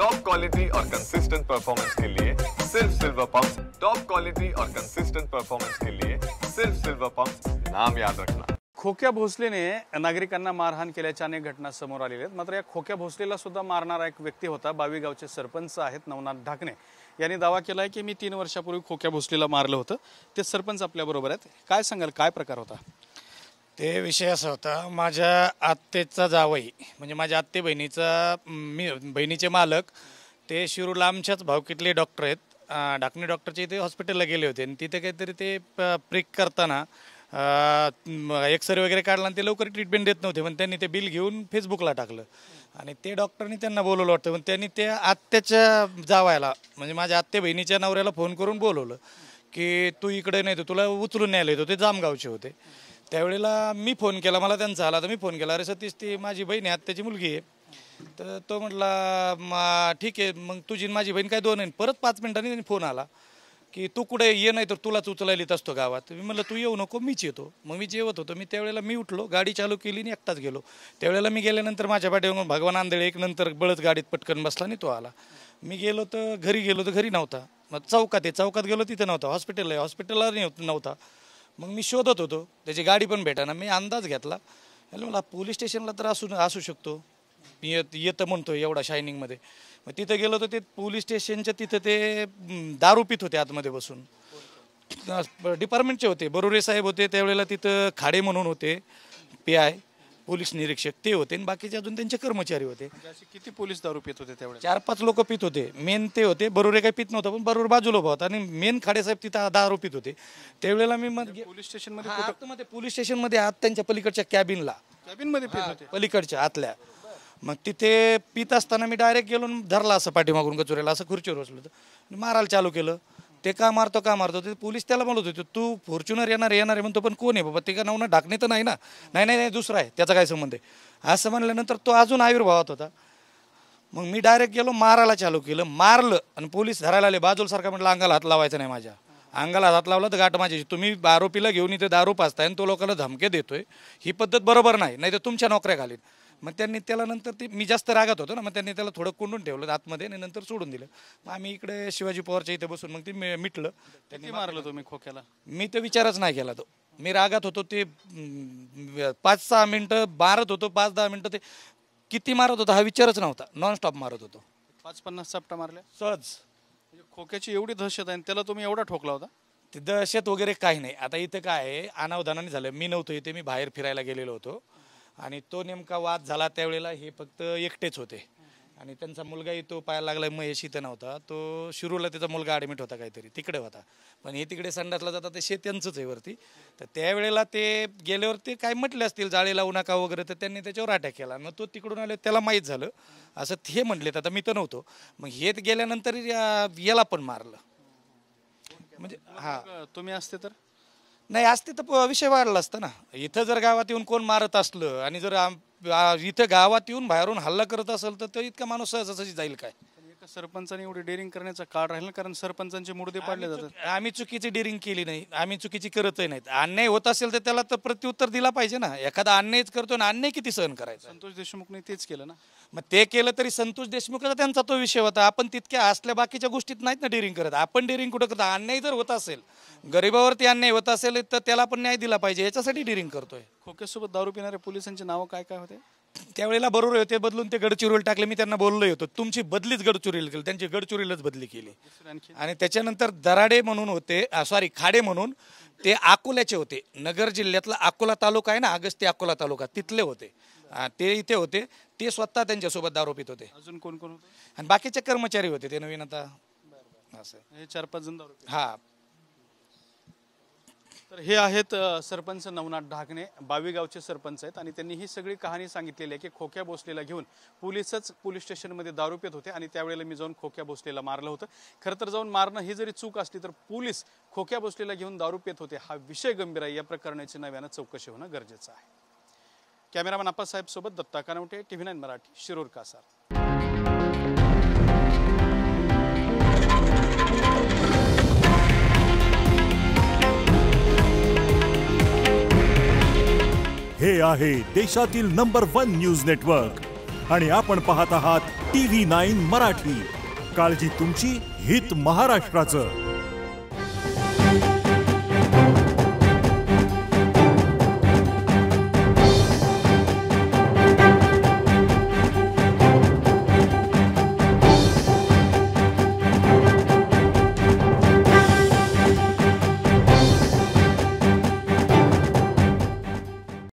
Top quality और consistent performance के लिए सिर्फ सिल्वर पंप्स। टॉप क्वालिटी और कंसिस्टेंट परफॉर्मेंस के लिए सिर्फ सिल्वर पंप्स, नाम याद रखना। खोक्या भोसलेने नागरिकांना मारहाण केल्याच्या अनेक घटना समोर आलेल्या आहेत। मात्र या खोक्या भोसलेला सुद्धा मारणारा एक व्यक्ती होता। बावी गावचे सरपंच आहेत नवनाथ ढाकणे यांनी दावा केलाय की मी 3 वर्षापूर्वी खोक्या भोसलेला मारलं होतं। ते सरपंच आपल्या बरोबर आहेत। काय सांगाल, काय प्रकार होता? ते विषय असा होता, माझ्या आत्तेचा जावई म्हणजे माझ्या आत्ते बहिणीचे मालक ते शिरूरला आमच्याच भावकीतले डॉक्टर आहेत। ढाकणे डॉक्टरचे इथे हॉस्पिटलला गेले होते आणि तिथे काहीतरी ते प्रिक करताना एक्सरे वगैरे काढला आणि ते लवकर ट्रीटमेंट देत नव्हते, पण त्यांनी ते बिल घेऊन फेसबुकला टाकलं आणि ते डॉक्टरनी त्यांना बोलवलं वाटतं। पण त्यांनी त्या आत्याच्या जावायला म्हणजे माझ्या आत्ते बहिणीच्या नवऱ्याला फोन करून बोलवलं की तू इकडे नाही, तर तुला उचलून न्यायला येतो। ते जामगावचे होते। त्यावेळेला मी फोन केला, मला त्यांचा आला, तर मी फोन केला, अरे सतीश ती माझी बहीण आहे, आत्याची मुलगी आहे। तर तो म्हटला ठीक आहे, मग तुझी माझी बहीण काय दोन आहे। परत 5 मिनिटांनी त्यांनी फोन आला की तू कुठे ये, नाही तर तुलाच उचलायला येत असतो गावात। मी म्हटलं तू येऊ नको, मीच येतो। मग मी जेवत होतो, मी त्यावेळेला मी उठलो, गाडी चालू केली आणि एकटाच गेलो। त्यावेळेला मी गेल्यानंतर माझ्या पाठीवर भगवान आंधळे एक नंतर बळच गाडीत पटकन बसला आणि तो आला। मी गेलो तर घरी गेलो तर घरी नव्हता। मग चौकात गेलो तिथं नव्हता। हॉस्पिटलला नव्हता। मग मी शोधत होतो, त्याची गाडी पण भेटाना। मी अंदाज घेतला, मला पोलीस स्टेशनला तर असू शकतो, मी येतं म्हणतो एवढा शायनिंगमध्ये। मग तिथं गेलो तर ते पोलीस स्टेशनच्या तिथं ते दारू पित होते आतमध्ये बसून। डिपार्टमेंटचे होते, बरोरे साहेब होते त्यावेळेला, तिथं खाडे म्हणून होते PI पोलीस निरीक्षक ते होते आणि बाकीचे अजून त्यांचे कर्मचारी होते। किती पोलीस दारू पित होते त्यावेळेला? 4-5 लोक पित होते। मेन ते होते, बरोरे काही पित नव्हतं, पण बरोबर बाजूला उभा होता आणि मेन खाडे साहेब तिथं दारू पित होते। त्यावेळेला मी पोलीस स्टेशनमध्ये पोलीस स्टेशनमध्ये आत त्यांच्या पलीकडच्या कॅबिनमध्ये पित होते, पलीकडच्या आतल्या। मग तिथे पित असताना मी डायरेक्ट गेलो, धरला असं पाठीमागून गचुऱ्याला, असं खुर्चीवर बसलो तर मारायला चालू केलं। ते का मारतो ते पोलीस त्याला म्हणत होते तू फॉर्च्युनर येणार आहे म्हणतो, पण कोण आहे बाबा? ते का नाव ढाकणे तर नाही ना? नाही दुसरा आहे, त्याचा काय संबंध आहे असं म्हणल्यानंतर तो अजून आविर्भावात होता। मग मी डायरेक्ट गेलो, मारायला चालू केलं, मारलं आणि पोलीस धरायला आले। बाजूला सारखा म्हटलं अंगाला हात लावायचा नाही, माझ्या अंगाला हात लावला तर गाठ माझी। तुम्ही आरोपीला घेऊन इथे दारू पाजताय आणि तो लोकांना धमके देतोय, ही पद्धत बरोबर नाही तर तुमच्या नोकऱ्या घालीन। मग त्यांनी त्याला नंतर ते मी जास्त रागात होतो ना, मग त्यांनी त्याला थोडं कोंडून ठेवलं आतमध्ये आणि नंतर सोडून दिलं। मग आम्ही इकडे शिवाजी पवारच्या इथे बसून मग ते मिटलं। त्यांनी मारलं तुम्ही खोक्याला? मी तर विचारच नाही केला, तो मी रागात होतो। ते 5-6 मिनिटं मारत होतो, 5-10 मिनिटं ते किती मारत होता हा विचारच नव्हता, नॉनस्टॉप मारत होतो। 50-50 चापटा मारल्या सहज। म्हणजे खोक्याची एवढी दहशत आहे, त्याला तुम्ही एवढा ठोकला होता? ते दहशत वगैरे काही नाही। आता इथं काय आहे, अनावधानाने झालं, मी नव्हतो इथे, मी बाहेर फिरायला गेलेलो होतो आणि तो नेमका वाद झाला त्यावेळेला हे फक्त एकटेच होते आणि त्यांचा मुलगाही तो पाहायला लागला, महेश इथं नव्हता, तो शिरूरला त्याचा मुलगा ॲडमिट होता काहीतरी, तिकडे होता। पण हे तिकडे संडासला जातात, ते शेत त्यांचंच आहे वरती। तर त्यावेळेला ते गेल्यावर ते काय म्हटले असतील जाळे लावू नका वगैरे, तर त्यांनी त्याच्यावर अटॅक केला। मग तो तिकडून आले, त्याला माहीत झालं असं हे म्हटलेत, आता मी तर नव्हतो। मग हे गेल्यानंतर याला पण मारलं। म्हणजे तुम्ही असते तर नाही असते तर विषय वाढला असता ना। इथं जर गावात येऊन कोण मारत असलं आणि जर इथं गावात येऊन बाहेरून हल्ला करत असेल तर इतका माणूस सहजासहजी जाईल काय? एका सरपंचाने एवढी डेअरिंग करण्याचा काळ राहील ना, कारण सरपंचांचे मुर्दे पाडले जातात। आम्ही चुकीची डेअरिंग केली नाही, आम्ही चुकीची करतही नाहीत। अन्याय होत असेल तर त्याला तर प्रत्युत्तर दिला पाहिजे ना। एखादा अन्यायच करतो ना, अन्याय किती सहन करायचा? संतोष देशमुखने तेच केलं ना। मग ते केलं तरी संतोष देशमुखचा त्यांचा तो विषय होता। आपण तितक्या असल्या बाकीच्या गोष्टीत नाहीत ना डेअरिंग करत। आपण डेअरिंग कुठं करतो? अन्याय जर होत असेल, गरिबावरती अन्याय होत असेल तर त्याला पण न्याय दिला पाहिजे, याच्यासाठी डेअरिंग करतोय। खोक्यासोबत दारू पिणाऱ्या पोलिसांची नावं काय काय होते? त्यावेळेला बरोबर होते, बदलून ते गडचिरोली टाकले। मी त्यांना बोललोय होतो तुमची बदलीच गडचिरोली केली, त्यांची गडचिरोलीलाच बदली केली। आणि त्याच्यानंतर दराडे म्हणून होते, खाडे म्हणून ते अकोल्याचे होते, नगर जिल्ह्यातला अकोला तालुका आहे ना, अगस्ती अकोला तालुका, तिथले होते ते, इथे होते ते, स्वतः त्यांच्यासोबत दारू पित होते। अजून कोण कोण होते? आणि बाकीचे कर्मचारी होते ते नवीन आता असं हे 4-5 जण दारू पित? हा। तर हे आहेत सरपंच नवनाथ ढाकणे, बावी गावचे सरपंच आहेत आणि त्यांनी ही सगळी कहाणी सांगितलेली आहे की खोक्या भोसलेला घेऊन पोलीस स्टेशनमध्ये दारू पित होते आणि त्यावेळेला मी जाऊन खोक्या भोसलेला मारलं होतं। खरं तर जाऊन मारणं ही जरी चूक असली तर पोलीस खोक्या भोसलेला घेऊन दारू पित होते हा विषय गंभीर आहे। या प्रकरणाची नव्यानं चौकशी होणं गरजेचं आहे। कॅमेरामॅन आप्पासाहेब सोबत दत्ता कानवटे, TV9 मराठी, शिरूर कासार। हे आहे देशातील नंबर 1 न्यूज नेटवर्क आणि आपण पाहत आहात TV9 मराठी. काळजी तुमची, हित महाराष्ट्राचं.